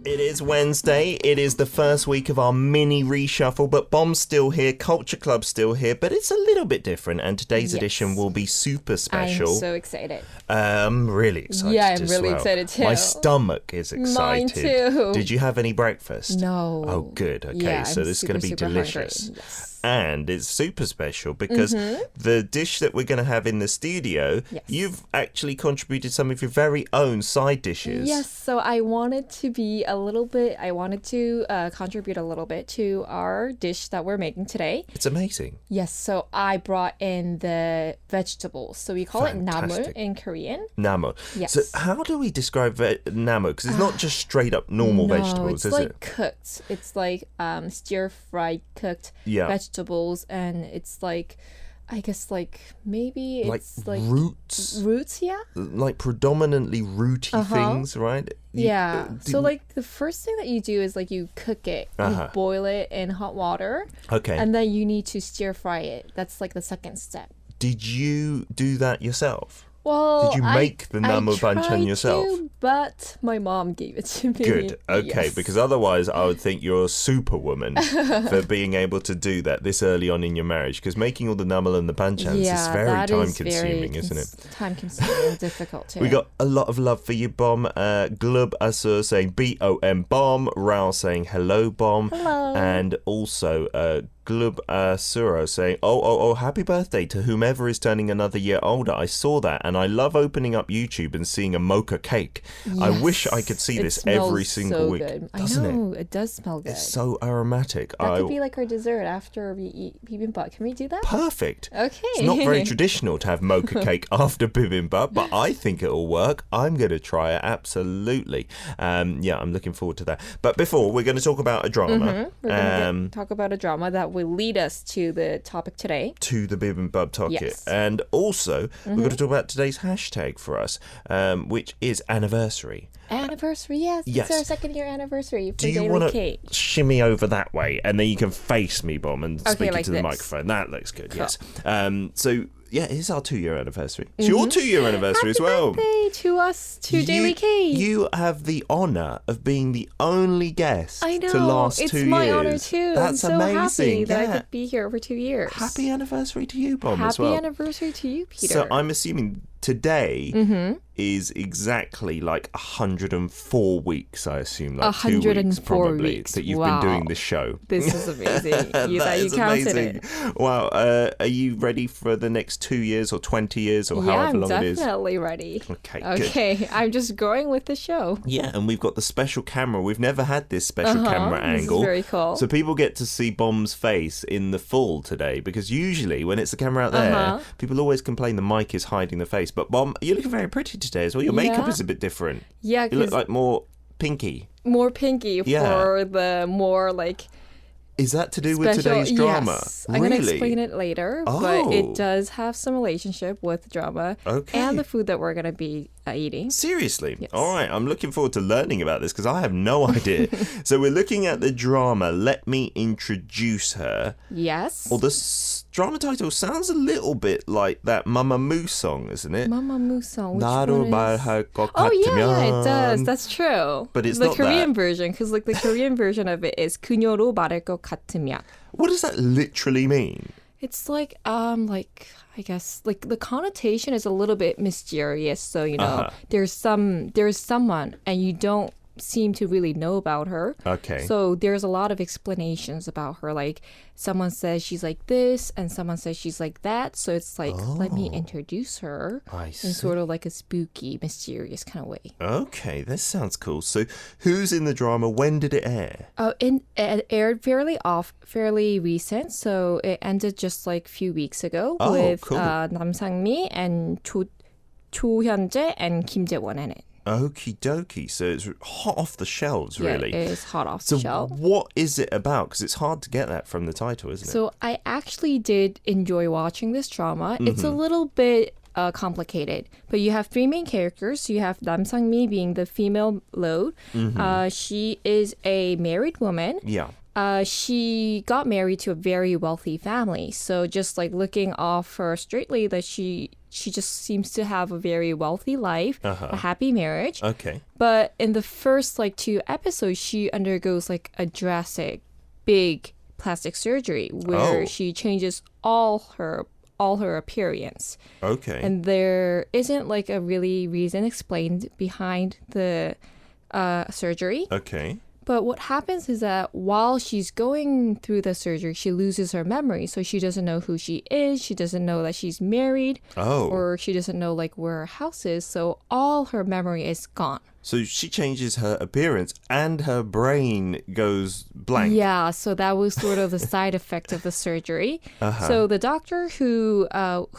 It is Wednesday. It is the first week of our mini reshuffle, but Bomb's still here, Culture Club's still here, but it's a little bit different, and today's edition will be super special. I'm so excited. I'm really excited. Yeah, I'm really excited too. My stomach is excited. Mine too. Did you have any breakfast? No. Oh, good. Okay, yeah, so I'm this is going to be delicious. Yes. And it's super special because the dish that we're going to have in the studio, you've actually contributed some of your very own side dishes. Yes, so I wanted to contribute a little bit to our dish that we're making today. It's amazing. Yes, so I brought in the vegetables. So we call it namu in Korean. Namu. Yes. So how do we describe namu? Because it's not just straight up normal vegetables, is it? Cooked. It's like stir-fried cooked vegetables, and it's like, I guess, like maybe it's like roots. Roots, yeah. Like predominantly rooty things, right? So like the first thing that you do is like you cook it, you boil it in hot water. Okay. And then you need to stir fry it. That's like the second step. Did you do that yourself? Well, did you make the namu banchan yourself? But my mom gave it to me. Good. Okay, because otherwise I would think you're a superwoman for being able to do that this early on in your marriage. Because making all the namu and the banchans is very time-consuming, isn't it? Time-consuming and difficult too. We got a lot of love for you, Bom. Glub Asur saying B-O-M, Bom. Rao saying hello, Bom. Hello. And also Glub Suro saying, oh, happy birthday to whomever is turning another year older. I saw that, and I love opening up YouTube and seeing a mocha cake. Yes. I wish I could see this every single week. Good. Doesn't I know, it does smell good. It's so aromatic. That could be like our dessert after we eat bibimbap. Can we do that? Perfect. Okay. It's not very traditional to have mocha cake after bibimbap, but I think it'll work. I'm going to try it, absolutely. I'm looking forward to that. But before, we're going to talk about a drama. We're going to talk about a drama that will lead us to the topic today. To the bibimbap topic. Yes. And also, we're going to talk about today's hashtag for us, which is anniversary. Anniversary, yes. It's our second year anniversary for Do you want to shimmy over that way, and then you can face me, Bom, and speak into the microphone. That looks good, cool. Yes. It is our 2-year anniversary. It's your 2-year anniversary as well. Happy birthday to us, to Daily K. You have the honour of being the only guest to last 2 years. It's my honour too. That's I'm so amazing. happy that I could be here over 2 years. Happy anniversary to you, Bom, as well. Happy anniversary to you, Peter. So I'm assuming today is exactly like 104 weeks, I assume. Like 2 weeks probably that you've been doing this show. This is amazing. You counted amazing. It. Wow. Are you ready for the next 2 years or 20 years or however long it is? Yeah, I'm definitely ready. Okay, good. I'm just going with the show. Yeah, and we've got the special camera. We've never had this special camera angle. This is very cool. So people get to see Bom's face in the full today, because usually when it's the camera out there, people always complain the mic is hiding the face. But Bom, you're looking very pretty today as well. Your makeup is a bit different. Yeah, you look like more pinky. More pinky for the more like. Is that to do with today's drama? Yes. I'm going to explain it later, but it does have some relationship with drama and the food that we're going to be eating. Seriously? Yes. All right, I'm looking forward to learning about this because I have no idea. So we're looking at the drama, Let Me Introduce Her. Yes. Well, the drama title sounds a little bit like that Mamamoo song, isn't it? Mamamoo song, which 나로 말할 것 같으면. 같으면. It does. That's true. But it's the not Korean that. version, because like the Korean version of it is 그녀로 말할 것 같으면. What does that literally mean? It's like I guess like the connotation is a little bit mysterious. So there's someone and you don't seem to really know about her. Okay. So there's a lot of explanations about her. Like someone says she's like this and someone says she's like that. So it's like, let me introduce her in sort of like a spooky, mysterious kind of way. Okay, this sounds cool. So who's in the drama? When did it air? It aired fairly recent. So it ended just like a few weeks ago with cool. Nam Sang-mi and Cho Hyun-jae and Kim Jae-won in it. Okie dokie. So it's hot off the shelves, really. Yeah, it is hot off the shelf. So what is it about? Because it's hard to get that from the title, isn't it? So I actually did enjoy watching this drama. It's a little bit complicated, but you have 3 main characters. So you have Nam Sang-mi being the female lead. She is a married woman. Yeah. she got married to a very wealthy family. So just like looking off her straightly, that she just seems to have a very wealthy life, a happy marriage. Okay. But in the first like 2 episodes, she undergoes like a drastic, big plastic surgery where she changes all her appearance. Okay. And there isn't like a really reason explained behind the surgery. Okay. But what happens is that while she's going through the surgery, she loses her memory. So she doesn't know who she is. She doesn't know that she's married. Oh. Or she doesn't know like where her house is. So all her memory is gone. So she changes her appearance and her brain goes blank. Yeah, so that was sort of the side effect of the surgery. So the doctor who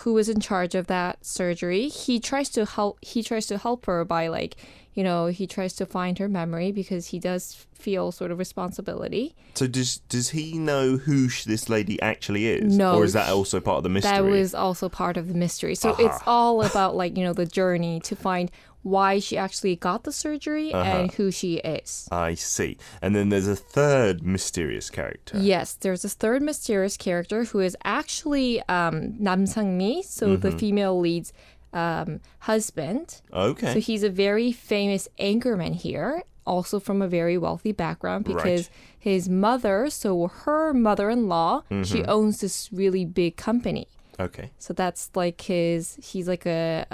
was in charge of that surgery, he tries to help her by like, he tries to find her memory because he does feel sort of responsibility. So does he know who this lady actually is? No. Or is that also part of the mystery? That was also part of the mystery. So it's all about like, the journey to find why she actually got the surgery and who she is. I see. And then there's a third mysterious character. Yes, there's a third mysterious character who is actually Nam Sang-mi, so the female lead's husband. Okay. So he's a very famous anchorman here, also from a very wealthy background because his mother, so her mother-in-law, she owns this really big company. Okay. So that's like he's like a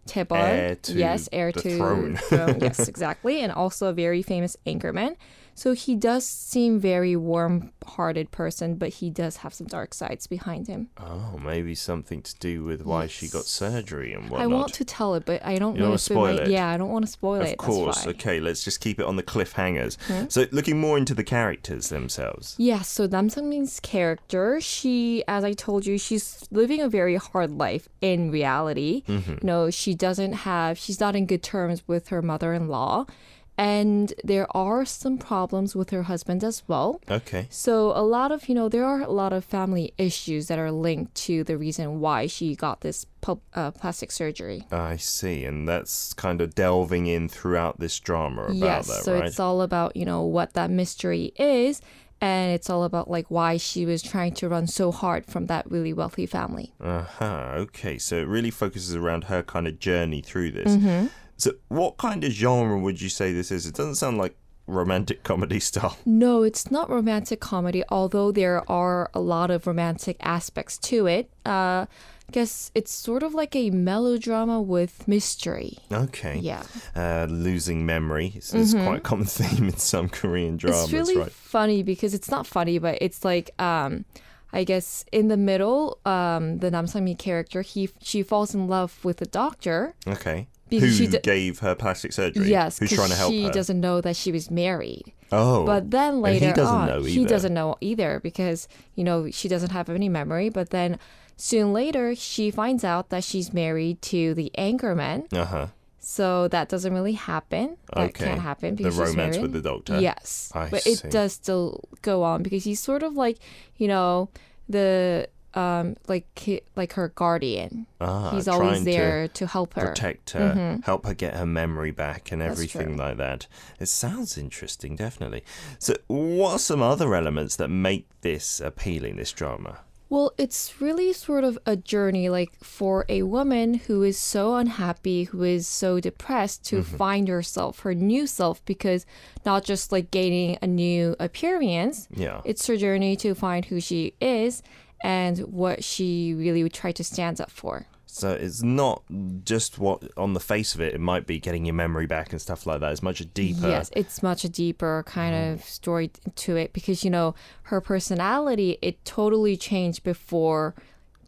Taeban. Heir to heir the to throne. Yes, exactly. And also a very famous anchorman. So he does seem very warm-hearted person, but he does have some dark sides behind him. Oh, maybe something to do with why she got surgery and whatnot. I want to tell it, but I don't know if spoil it. Yeah, I don't want to spoil it. Of course. That's why. Okay, let's just keep it on the cliffhangers. So looking more into the characters themselves. Yeah, so Nam Sang-min's character, she, as I told you, she's living a very hard life in reality. She's not in good terms with her mother-in-law. And there are some problems with her husband as well. Okay. So there are a lot of family issues that are linked to the reason why she got this plastic surgery. I see. And that's kind of delving in throughout this drama about yes, that, so right? it's all about, what that mystery is. And it's all about like why she was trying to run so hard from that really wealthy family. Okay. So it really focuses around her kind of journey through this. So what kind of genre would you say this is? It doesn't sound like romantic comedy style. No, it's not romantic comedy, although there are a lot of romantic aspects to it. I guess it's sort of like a melodrama with mystery. Okay. Yeah. Losing memory is quite a common theme in some Korean dramas, it's really right? funny because it's not funny, but it's like... I guess in the middle, the Nam Sang-mi character, she falls in love with the doctor. Okay. Because who gave her plastic surgery? Yes, who's trying to help her? She doesn't know that she was married. Oh. But then later he doesn't on, know either. He doesn't know either because, she doesn't have any memory. But then soon later, she finds out that she's married to the anchorman. So that doesn't really happen. That can't happen because the she's romance married. with the doctor. Yes. But see. it does still go on because he's sort of like, the... like her guardian. He's always there to help her. Protect her, help her get her memory back and everything true. like that. It sounds interesting, definitely. So what are some other elements that make this appealing, this drama? Well, it's really sort of a journey, like for a woman who is so unhappy, who is so depressed to find herself, her new self, because not just like gaining a new appearance, it's her journey to find who she is and what she really would try to stand up for. So it's not just what on the face of it, it might be getting your memory back and stuff like that. It's much deeper. Yes, it's much a deeper kind of story to it because, her personality, it totally changed before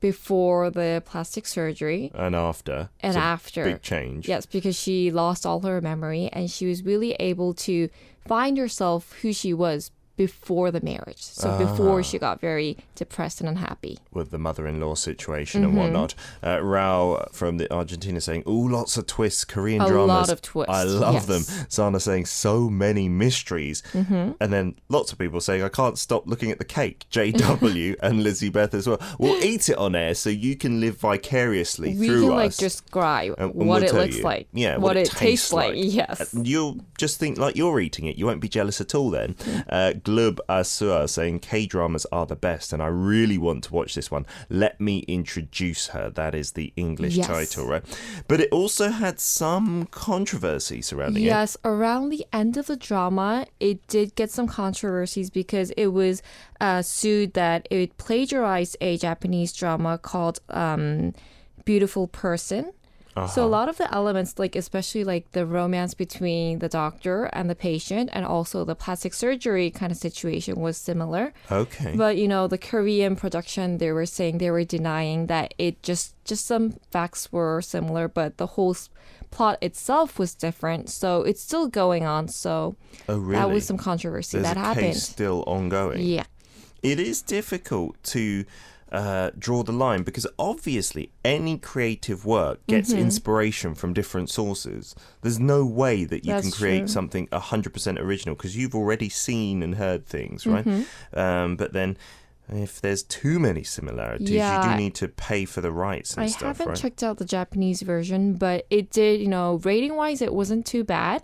the plastic surgery. And after. And after. Big change. Yes, because she lost all her memory and she was really able to find herself who she was before the marriage. So before she got very depressed and unhappy. With the mother-in-law situation and whatnot. Rao from Argentina saying, ooh, lots of twists, Korean dramas. A lot of twists. I love them. Sana saying, so many mysteries. And then lots of people saying, I can't stop looking at the cake. JW and Lizzie Beth as well. We'll eat it on air so you can live vicariously through us. We can like describe and what we'll it looks like. Yeah, what it tastes like. Yes. You'll just think like you're eating it. You won't be jealous at all then. Glub Asua saying K-dramas are the best and I really want to watch this one. Let me introduce her. That is the English title, right? But it also had some controversy surrounding it. Yes, around the end of the drama, it did get some controversies because it was sued that it plagiarized a Japanese drama called Beautiful Person. So a lot of the elements, like especially like the romance between the doctor and the patient and also the plastic surgery kind of situation was similar. Okay. But, you know, the Korean production, they were saying they were denying that it just some facts were similar, but the whole plot itself was different. So it's still going on. So that was some controversy that happened. There's a case still ongoing. Yeah. It is difficult to draw the line because obviously any creative work gets inspiration from different sources. There's no way that you can create something 100% original because you've already seen and heard things, right? But then if there's too many similarities, you do need to pay for the rights and stuff, right? I haven't checked out the Japanese version, but it did, you know, rating-wise, it wasn't too bad.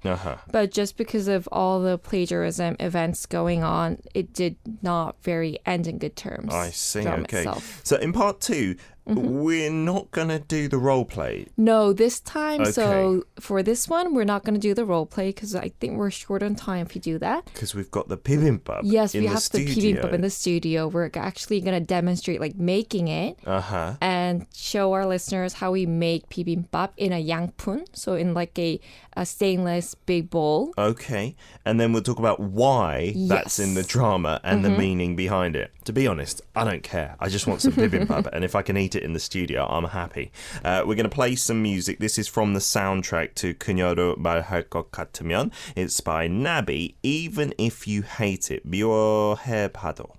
But just because of all the plagiarism events going on, it did not end in good terms. I see, okay. So in part 2, we're not going to do the role play. No, this time. Okay. So for this one, we're not going to do the role play because I think we're short on time if you do that. Because we've got the bibimbap. Yes, we have the bibimbap in the studio. We're actually going to demonstrate like making it and show our listeners how we make bibimbap in a yangpun. So in like a stainless big bowl. Okay. And then we'll talk about why that's in the drama and the meaning behind it. To be honest, I don't care. I just want some bibimbap. And if I can eat it in the studio, I'm happy. We're going to play some music. This is from the soundtrack to 그녀도 말할 것 같으면. It's by Nabi. Even if you hate it, 묘해봐도.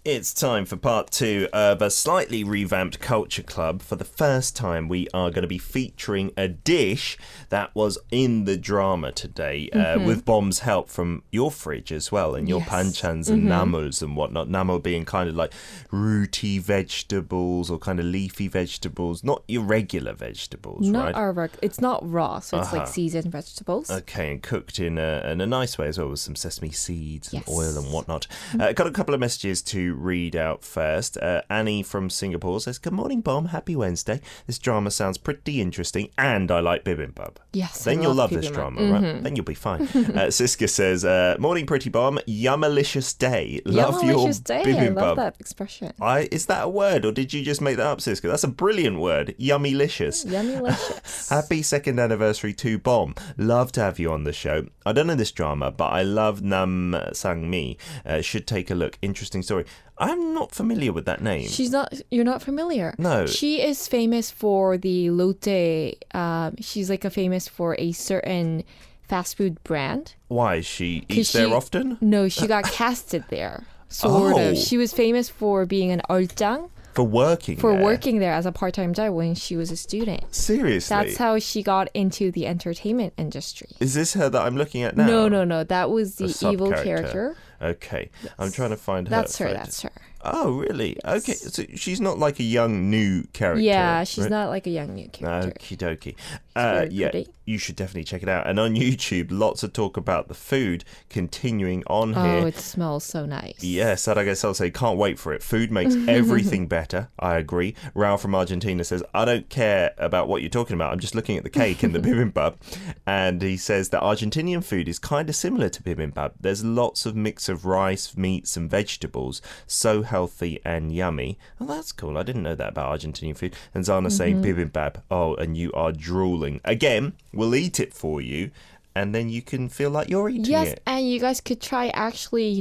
It's time for part 2 of a slightly revamped Culture Club. For the first time, we are going to be featuring a dish that was in the drama today, with Bom's help from your fridge as well, and your panchans and namuls and whatnot. Namul being kind of like rooty vegetables or kind of leafy vegetables, not your regular vegetables, right? It's not raw, so it's like seasoned vegetables. Okay, and cooked in a nice way as well with some sesame seeds and oil and whatnot. Got a couple of messages to read out first. Annie from Singapore says, "Good morning, Bomb. Happy Wednesday. This drama sounds pretty interesting, and I like bibimbap." Yes, then you'll love this drama, right? Then you'll be fine. Siska says, "Morning, pretty Bomb. Yummalicious day. Love your bibimbap." I love that expression. Is that a word, or did you just make that up, Siska? That's a brilliant word. Yummylicious. Yummylicious. Happy 2nd anniversary to Bomb. Love to have you on the show. I don't know this drama, but I love Nam Sang-mi. Should take a look. Interesting story. I'm not familiar with that name. You're not familiar? No. She is famous for the Lotte. She's like famous for a certain fast food brand. Why? She eats there often? No, she got casted there. Sort of. She was famous for being an 얼짱. For working there as a part-time job when she was a student. Seriously? That's how she got into the entertainment industry. Is this her that I'm looking at now? No. That was the evil character. Okay. Yes. I'm trying to find her. That's her. Oh, really? Yes. Okay. So she's not like a young, new character. Yeah, she's not like a young, new character. Okie dokie. Yeah, you should definitely check it out. And on YouTube, lots of talk about the food continuing on here. Oh, it smells so nice. Yes, I'll say, can't wait for it. Food makes everything better. I agree. Raul from Argentina says, I don't care about what you're talking about. I'm just looking at the cake and the bibimbap. And he says that Argentinian food is kind of similar to bibimbap. There's lots of mix of rice, meats and vegetables. So healthy and yummy. Oh, that's cool. I didn't know that about Argentinian food. And Zana saying bibimbap. Oh, and you are drooling. Again, we'll eat it for you, and then you can feel like you're eating it. Yes, and you guys could try actually,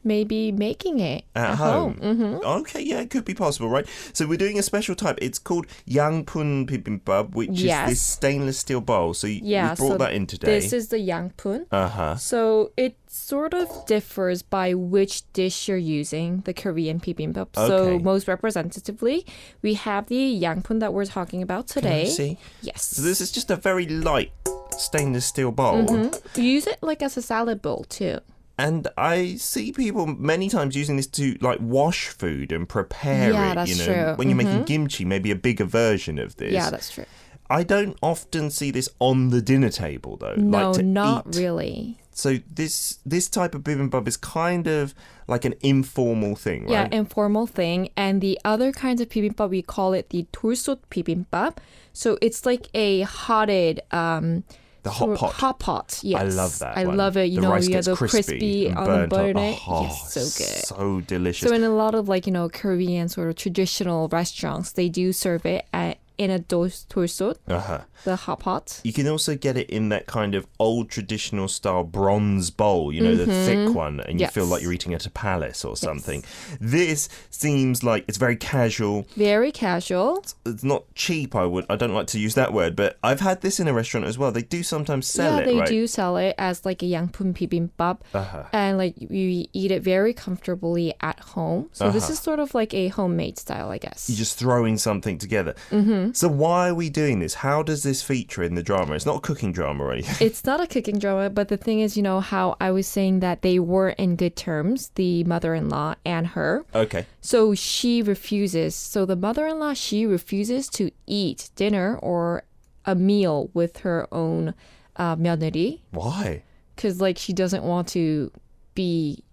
maybe making it at home. Okay, yeah, it could be possible, right? So we're doing a special type. It's called Yangpun Bibimbap, which is this stainless steel bowl. So we brought that in today. This is the Yangpun. So it sort of differs by which dish you're using, the Korean bibimbap. Okay. So most representatively, we have the Yangpun that we're talking about today. Can I see? Yes. So this is just a very light stainless steel bowl. You use it like as a salad bowl too. And I see people many times using this to like wash food and prepare it. Yeah, that's true. When you're making kimchi, maybe a bigger version of this. Yeah, that's true. I don't often see this on the dinner table though. No, not really. So this type of bibimbap is kind of like an informal thing, right? Yeah, informal thing. And the other kinds of bibimbap, we call it the 돌솥 bibimbap. So it's like a hotted the hot pot. Hot pot, yes. I love that I one. love it. You the know, rice you gets have the crispy and on the burnt butter. Oh, Yes, so good. So delicious. So in a lot of like, you know, Korean sort of traditional restaurants, they do serve it in a 돌솥, the hot pot. You can also get it in that kind of old traditional style bronze bowl, you know, the thick one, and you feel like you're eating at a palace or something. This seems like it's very casual. Very casual. It's not cheap, I don't like to use that word, but I've had this in a restaurant as well. They do sometimes sell it, Yeah, right? they do sell it as like a 양푼 bibimbap. And like you eat it very comfortably at home. So this is sort of like a homemade style, I guess. You're just throwing something together. So why are we doing this? How does this feature in the drama? It's not a cooking drama or anything. It's not a cooking drama, but the thing is, you know, how I was saying that they were in good terms, the mother-in-law and her. Okay. So she refuses. So the mother-in-law, she refuses to eat dinner or a meal with her own 며느리. Why? Because like she doesn't want to be...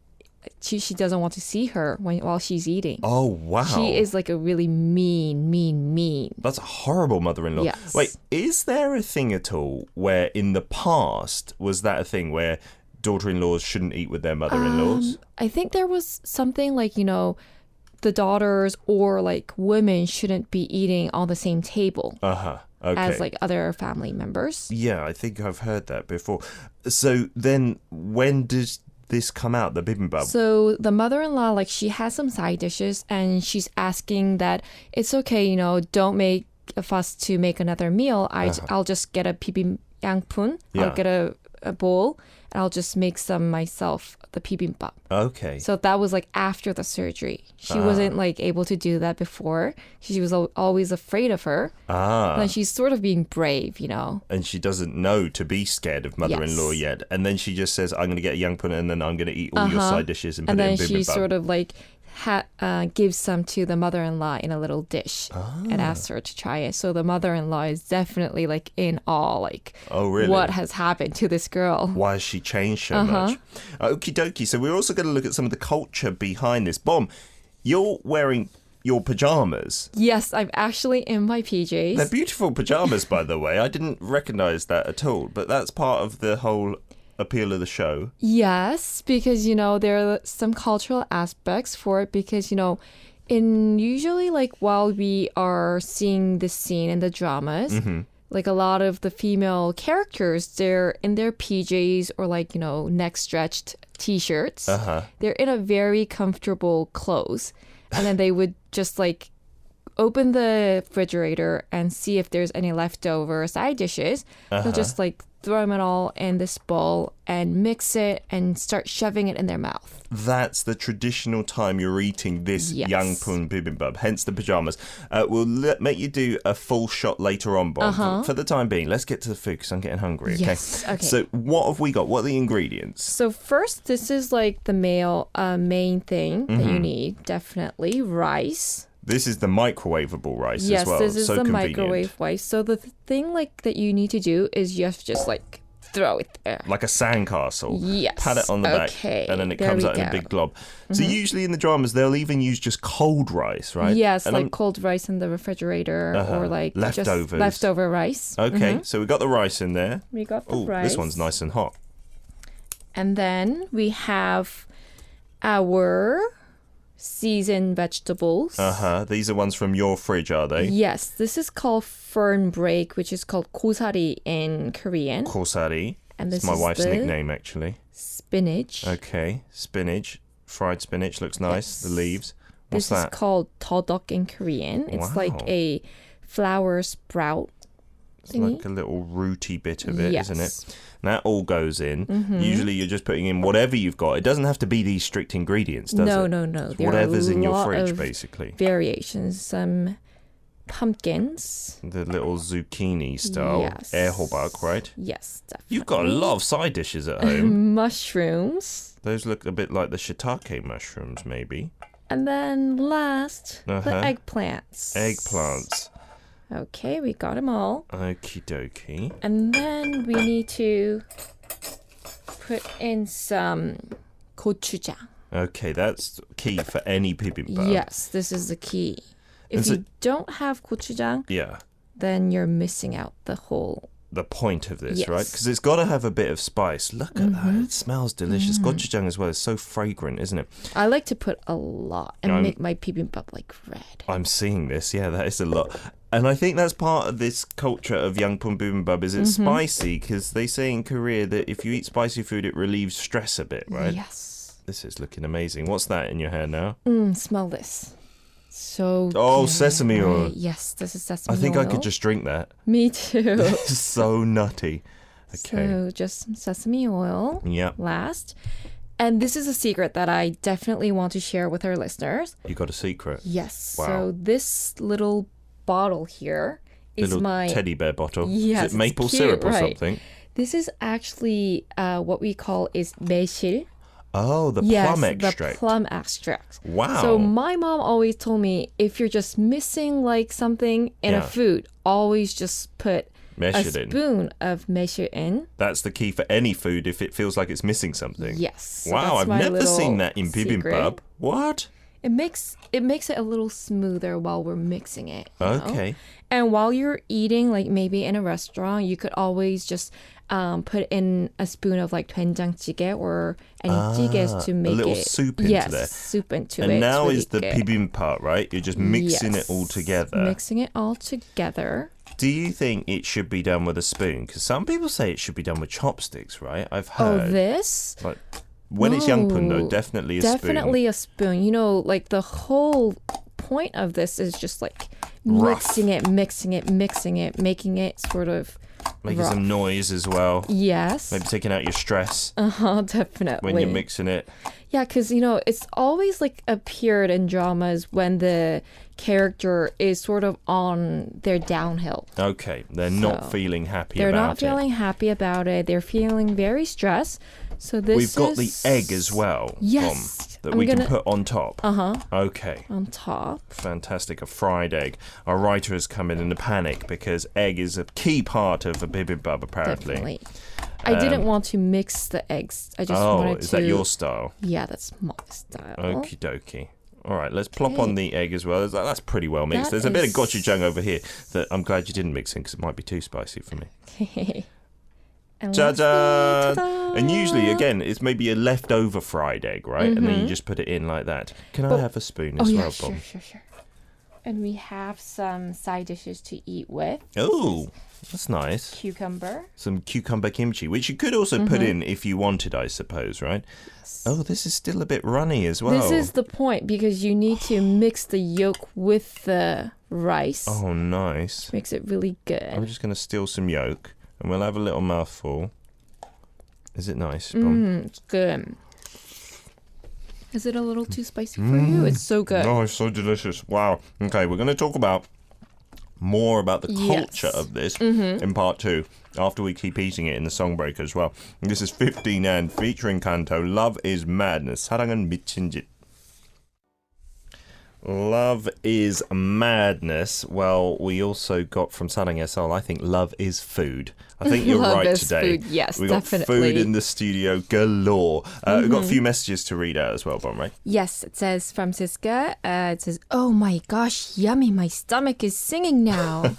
She doesn't want to see her while she's eating. Oh, wow. She is like a really mean. That's a horrible mother-in-law. Yes. Wait, is there a thing at all where in the past, was that a thing where daughter-in-laws shouldn't eat with their mother-in-laws? I think there was something like, you know, the daughters or like women shouldn't be eating on the same table. Okay. As like other family members. Yeah, I think I've heard that before. So then when does this come out, the bibimbap? So the mother-in-law, like she has some side dishes and she's asking that it's okay, you know, don't make a fuss to make another meal. I'll just get a 양푼. I'll get a bowl and I'll just make some myself, the bibimbap. Okay. So that was like after the surgery. She wasn't like able to do that before. She was always afraid of her. And she's sort of being brave, you know. And she doesn't know to be scared of mother-in-law yet. And then she just says, I'm going to get a 양푼 and then I'm going to eat all your side dishes and put it in bibimbap. And then she sort of like gives some to the mother-in-law in a little dish and asks her to try it. So the mother-in-law is definitely like in awe, like, oh, really? What has happened to this girl? Why has she changed so much? Okie dokie. So we're also going to look at some of the culture behind this. Bom, you're wearing your pajamas. Yes, I'm actually in my PJs. They're beautiful pajamas, by the way. I didn't recognize that at all, but that's part of the whole appeal of the show. Yes, because, you know, there are some cultural aspects for it because, you know, usually like while we are seeing this scene in the dramas, like a lot of the female characters, they're in their PJs or like, you know, neck stretched t-shirts. They're in a very comfortable clothes. And then they would just like open the refrigerator and see if there's any leftover side dishes. They'll just like throw them all in this bowl and mix it and start shoving it in their mouth. That's the traditional time you're eating this 양푼 bibimbap, hence the pajamas. We'll make you do a full shot later on, Bob. For the time being, let's get to the food because I'm getting hungry, okay? Yes, okay. So what have we got? What are the ingredients? So first, this is like the main thing that you need, definitely. Rice. This is the microwavable rice yes, as well. Yes, this is so the convenient. microwave rice. So the thing like that you need to do is you have to just like throw it there. Like a sandcastle. Yes. Pat it on the back and then it comes out in a big glob. So usually in the dramas, they'll even use just cold rice, right? Yes, and like cold rice in the refrigerator or like leftovers. Just leftover rice. Okay, so we got the rice in there. We got the rice. This one's nice and hot. And then we have our seasoned vegetables. These are ones from your fridge, are they? Yes, this is called fern break, which is called 고사리 in Korean. 고사리. And this it's my is wife's the nickname, actually. Spinach. Okay, spinach. Fried spinach looks nice. Yes. The leaves. What's this that? Is called 더덕 in Korean. It's like a flower sprout. It's like a little rooty bit of it, isn't it? That all goes in. Usually you're just putting in whatever you've got. It doesn't have to be these strict ingredients, does it? No. Whatever's in your fridge, basically. Variations. Some pumpkins. The little zucchini style. Yes. 애호박, right? Yes, definitely. You've got a lot of side dishes at home. Mushrooms. Those look a bit like the shiitake mushrooms, maybe. And then last, the eggplants. Eggplants. Okay, we got them all. Okie dokie. And then we need to put in some gochujang. Okay, that's key for any bibimbap. Yes, this is the key. If you don't have gochujang, then you're missing out the point of this, yes. right? Because it's got to have a bit of spice. Look at that. It smells delicious. Gochujang as well is so fragrant, isn't it? I like to put a lot and make my bibimbap like red. I'm seeing this. Yeah, that is a lot. And I think that's part of this culture of Yangpyeong bibimbap is it's spicy because they say in Korea that if you eat spicy food, it relieves stress a bit, right? Yes. This is looking amazing. What's that in your hair now? Smell this. So Oh, good, sesame oil. right? Yes, this is sesame oil. I think I could just drink that. Me too. It's so nutty. Okay. So just some sesame oil last. And this is a secret that I definitely want to share with our listeners. You got a secret? Yes. Wow. So this little bottle here is my teddy bear bottle. Yes, is it maple cute, syrup or right. something? This is actually what we call is 매실. Oh, the plum extract. The plum extract. Wow. So my mom always told me if you're just missing like something in a food, always just put a spoon of 매실 in. That's the key for any food if it feels like it's missing something. Yes. Wow, I've never seen that in bibimbap. What? It makes it a little smoother while we're mixing it. Okay. And while you're eating, like maybe in a restaurant, you could always just put in a spoon of like 된장찌개 or any 찌개s to make a little it. soup into there. Yes, soup into it. And now really is the good. bibimbap, right? You're just mixing it all together. Mixing it all together. Do you think it should be done with a spoon? Because some people say it should be done with chopsticks, right? I've heard. Oh, this? Like, when it's yangpyeong, though, definitely a spoon. Definitely a spoon. You know, like the whole point of this is just like mixing it, making it sort of making rough. some noise as well. Yes. Maybe taking out your stress. Definitely. When you're mixing it. Yeah, because, you know, it's always like appeared in dramas when the character is sort of on their downhill. Okay, they're not feeling happy about it. They're not feeling happy about it. They're feeling very stressed. So We've got the egg as well. Yes. That we can put on top. Okay. On top. Fantastic. A fried egg. Our writer has come in a panic because egg is a key part of a bibimbap, apparently. Definitely. I didn't want to mix the eggs. I just wanted to... Oh, is that your style? Yeah, that's my style. Okie dokie. All right, let's plop on the egg as well. That's pretty well mixed. That There's a bit of gochujang over here that I'm glad you didn't mix in because it might be too spicy for me. Ta-da! And usually, again, it's maybe a leftover fried egg, right? And then you just put it in like that. Can I have a spoon as well, Bob? Sure. And we have some side dishes to eat with. Oh, that's nice. Cucumber. Some cucumber kimchi, which you could also put in if you wanted, I suppose, right? Yes. Oh, this is still a bit runny as well. This is the point because you need to mix the yolk with the rice. Oh, nice. Which makes it really good. I'm just going to steal some yolk and we'll have a little mouthful. Is it nice, Mum? It's good. Is it a little too spicy for you? It's so good. Oh, it's so delicious. Wow. Okay, we're going to talk about more about the culture of this in part 2 after we keep eating it in the song break as well. This is 15 and featuring Kanto, Love is Madness. 사랑은 미친 짓. Love is madness. Well, we also got from 사랑의 soul, I think love is food. I think you're love right is today. Food. Yes, we definitely. got food in the studio galore. We've got a few messages to read out as well, Bon, right? Yes, it says from Siska. It says, "Oh my gosh, yummy! My stomach is singing now."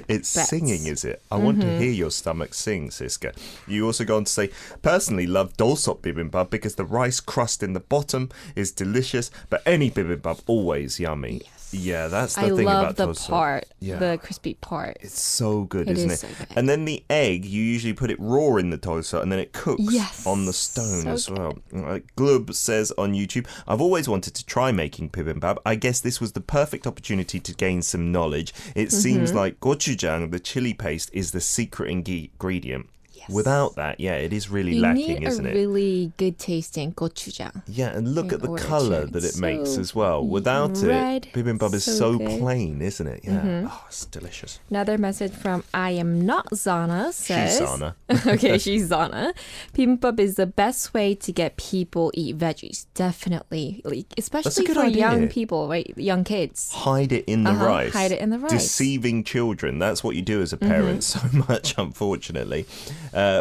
It's singing, is it? I want to hear your stomach sing, Siska. You also go on to say, personally love dolsop bibimbap because the rice crust in the bottom is delicious, but any bibimbap always yummy. Yes. Yeah, that's the thing about dolsop. I love the part, the crispy part. It's so good, isn't it? So good. And then the egg, you usually put it raw in the dolsop and then it cooks on the stone as well. Glub says on YouTube, I've always wanted to try making bibimbap. I guess this was the perfect opportunity to gain some knowledge. It seems like gochujang, the chili paste, is the secret ingredient. Without that, it is really lacking, isn't it? You need a really good tasting gochujang. Yeah, and look at the colour that it makes as well. Without it, bibimbap is so plain, isn't it? Yeah. Oh, it's delicious. Another message from I Am Not Zana says... She's Zana. Okay, she's Zana. Bibimbap is the best way to get people eat veggies. Definitely. Especially for young people, right? Young kids. Hide it in the rice. Hide it in the rice. Deceiving children. That's what you do as a parent so much, unfortunately.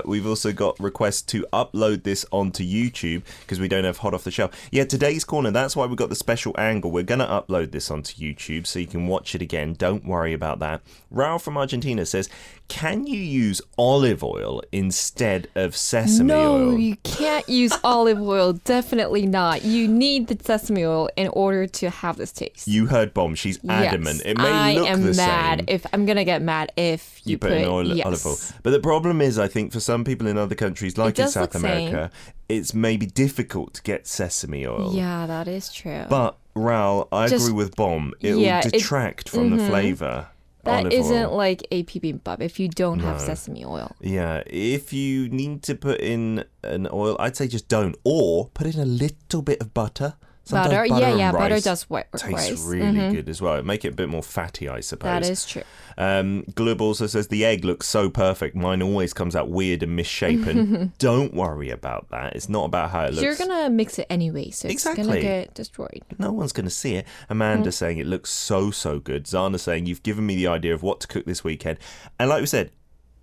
We've also got requests to upload this onto YouTube because we don't have hot off the shelf. Yeah, today's corner, that's why we've got the special angle. We're going to upload this onto YouTube so you can watch it again. Don't worry about that. Raul from Argentina says, can you use olive oil instead of sesame oil? No, you can't use olive oil. Definitely not. You need the sesame oil in order to have this taste. You heard Bomb. She's adamant. It may look the same. I'm going to get mad if you put in olive oil. But the problem is, I think, for some people in other countries, like in South America, it's maybe difficult to get sesame oil. Yeah, that is true. But, Raul, I agree with Bomb. It will detract from the flavour. That isn't like a bibimbap if you don't have sesame oil. Yeah, if you need to put in an oil, I'd say just don't. Or put in a little bit of butter. Sometimes butter does work. Tastes really good as well. Make it a bit more fatty, I suppose. That is true. Glub also says the egg looks so perfect. Mine always comes out weird and misshapen. Don't worry about that. It's not about how it looks. You're gonna mix it anyway, so it's gonna get destroyed. No one's gonna see it. Amanda saying it looks so good. Zana saying you've given me the idea of what to cook this weekend. And like we said,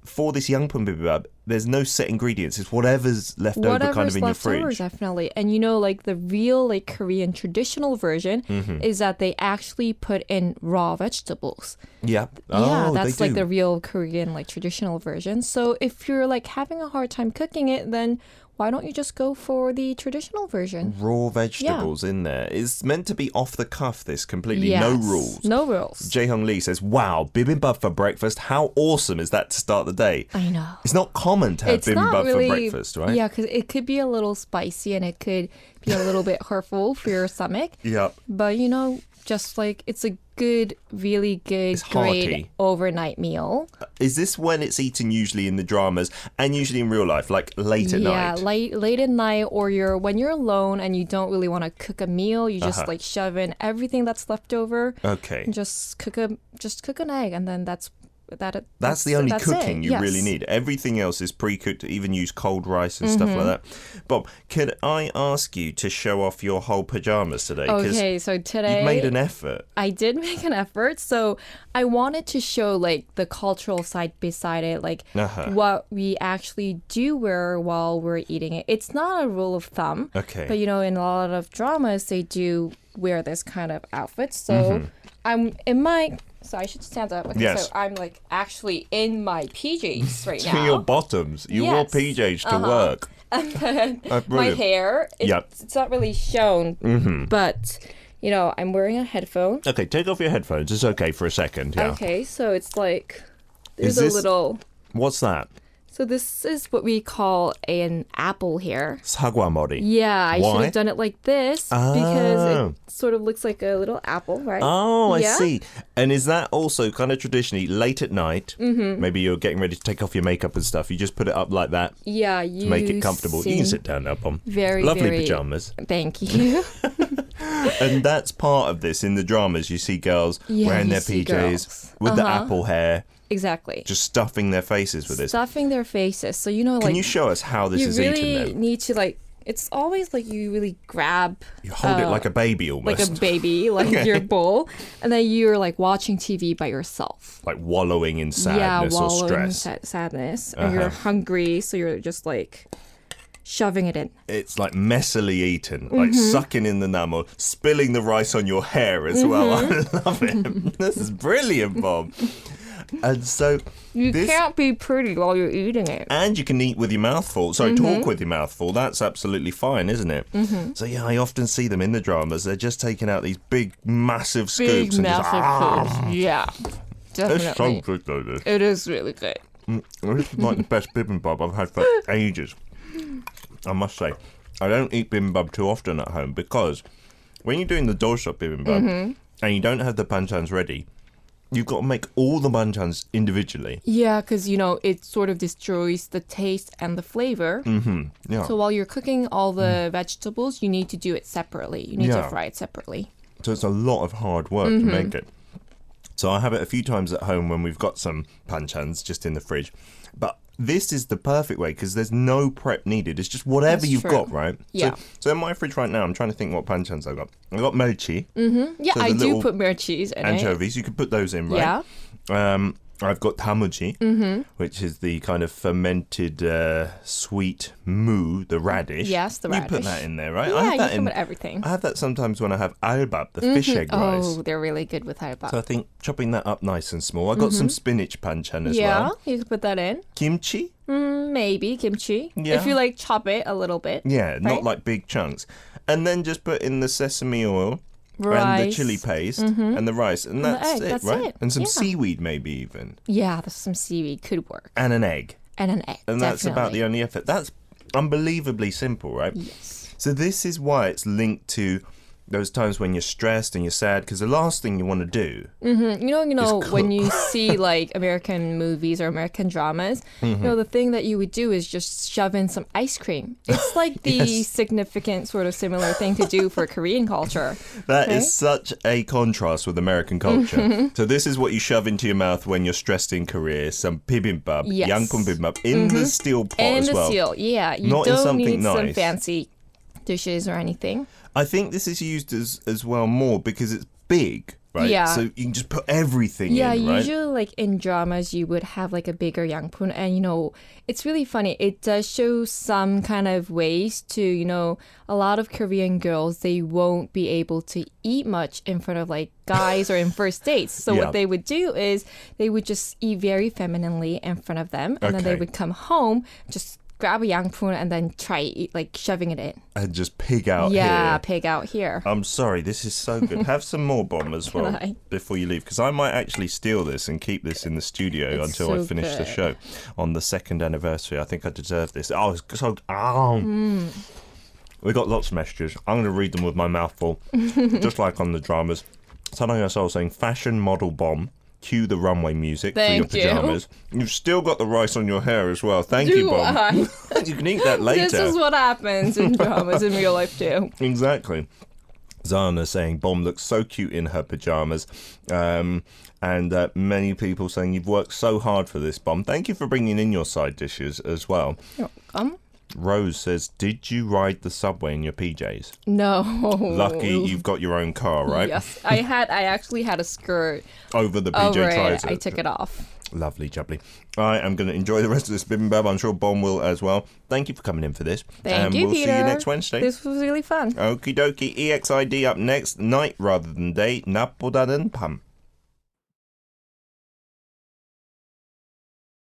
for this Yangpun bibimbap, there's no set ingredients. It's whatever's left over kind of in your fridge. Whatever's definitely. And you know, like the real like Korean traditional version is that they actually put in raw vegetables. Yeah. Yeah, that's like the real Korean like traditional version. So if you're like having a hard time cooking it, then why don't you just go for the traditional version? Raw vegetables in there. It's meant to be off the cuff, this completely. No rules. No rules. Jae-Hong Lee says, wow, bibimbap for breakfast. How awesome is that to start the day? I know. It's not common to have bibimbap for breakfast, right? Yeah, because it could be a little spicy and it could be a little bit hurtful for your stomach. Yeah. But, you know, just like it's a good, really good, great overnight meal. Is this when it's eaten usually in the dramas and usually in real life, like late at night? Yeah, late at night, or when you're alone and you don't really want to cook a meal, you just like shove in everything that's left over. Okay. And just cook an egg, and then that's the only cooking you really need. Everything else is pre-cooked. Even use cold rice and stuff like that. Bob, can I ask you to show off your whole pajamas today? Okay, so today you've made an effort. I did make an effort. So I wanted to show like the cultural side beside it, like what we actually do wear while we're eating it. It's not a rule of thumb. Okay. But you know, in a lot of dramas, they do wear this kind of outfit. So So I should stand up. Okay, yes. So I'm like actually in my PJs right now. Your bottoms. You wore PJs to work. And then my hair, it's not really shown, but you know, I'm wearing a headphone. Okay, take off your headphones. It's okay for a second. Yeah. Okay, so it's like there's a little. What's that? So this is what we call an apple hair. 사과머리. Yeah, I should have done it like this because it sort of looks like a little apple, right? Oh, I see. And is that also kind of traditionally late at night? Maybe you're getting ready to take off your makeup and stuff. You just put it up like that. Yeah, to make it comfortable. You can sit down now, Pom. Lovely pajamas. Thank you. And that's part of this in the dramas. You see girls wearing their PJs with the apple hair. Exactly. Just stuffing their faces with this. Stuffing their faces. So, you know, Can you show us how this is eaten then? You really need to, like, it's always like you really grab. You hold it like a baby almost. Like a baby, like your bowl. And then you're like watching TV by yourself. Like wallowing in sadness or stress. In sadness. And you're hungry, so you're just like shoving it in. It's like messily eaten, like sucking in the enamel, spilling the rice on your hair as well. I love it. This is brilliant, Bob. And so you can't be pretty while you're eating it. And you can eat with your mouth full. Sorry, talk with your mouth full. That's absolutely fine, isn't it? So yeah, I often see them in the dramas. They're just taking out these big, massive scoops. Scoops. Yeah, definitely. It's so good though, this. It is really good. This is like the best bibimbap I've had for ages. I must say, I don't eat bibimbap too often at home because when you're doing the dosa bibimbap and you don't have the banchans ready, you've got to make all the banchans individually. Yeah, because, you know, it sort of destroys the taste and the flavor. Yeah. So while you're cooking all the vegetables, you need to do it separately. You need to fry it separately. So it's a lot of hard work to make it. So I have it a few times at home when we've got some banchans just in the fridge. But this is the perfect way because there's no prep needed. It's just whatever you've got, right? Yeah. So in my fridge right now, I'm trying to think what banchans I've got. I've got melchi. Yeah, so I do put melchis in anchovies. You could put those in, right? Yeah. I've got tamuji, which is the kind of fermented sweet mu, the radish. Yes, the radish. You put that in there, right? Yeah, I have that you can put everything. I have that sometimes when I have albap, the fish egg rice. Oh, they're really good with albap. So I think chopping that up nice and small. I got some spinach banchan as well. Yeah, you can put that in. Kimchi? Maybe kimchi. Yeah. If you like chop it a little bit. Yeah, not right? like big chunks. And then just put in the sesame oil. Rice. And the chili paste and the rice. And that's it, that's right? it. And some Yeah. seaweed maybe even. Yeah, there's some seaweed could work. And an egg. And an egg, And that's about the only effort. That's unbelievably simple, right? Yes. So this is why it's linked to those times when you're stressed and you're sad, because the last thing you want to do You know, It's when you see like American movies or American dramas, you know, the thing that you would do is just shove in some ice cream. It's like the Yes. significant sort of similar thing to do for Korean culture. That Okay. is such a contrast with American culture. So this is what you shove into your mouth when you're stressed in Korea. Some bibimbap, Yes. yangpon bibimbap, in the steel pot And as well. the seal, yeah. You Not in don't something need some nice. fancy dishes or anything. I think this is used as well more because it's big, right? Yeah. So you can just put everything Yeah, in, right? usually like in dramas you would have like a bigger yangpun, and you know, it's really funny. It does show some kind of ways to, you know, a lot of Korean girls, they won't be able to eat much in front of like guys or in first dates. So Yeah. what they would do is they would just eat very femininely in front of them, and then they Okay. would come home, just grab a yangpun and then try eat, like shoving it in. And just pig out Yeah, here. pig out here. I'm sorry, this is so good. Have some more bomb as well I? before you leave, because I might actually steal this and keep this in the studio It's until I so finish the good. show on the 2nd anniversary. I think I deserve this. Oh, it's so. We got lots of messages. I'm going to read them with my mouth full, just like on the dramas. Sanaya Soul saying, fashion model bomb. Cue the runway music Thank for you. your pajamas. You've still got the rice on your hair as well. Thank you, Do Bomb. I? You can eat that later. This is what happens in dramas in real life too. Exactly. Zana saying Bomb looks so cute in her pajamas. And many people saying you've worked so hard for this, Bomb. Thank you for bringing in your side dishes as well. You're welcome. Rose says, did you ride the subway in your PJs? No. Lucky you've got your own car, right? Yes, I actually had a skirt Over the PJ over tries it. I took it off. Lovely, jubbly. I am going to enjoy the rest of this bibimbap. I'm sure Bomb will as well. Thank you for coming in for this. Thank and you, we'll Peter. see you next Wednesday. This was really fun. Okie dokie. EXID up next. Night rather than day. 낮보다는 밤.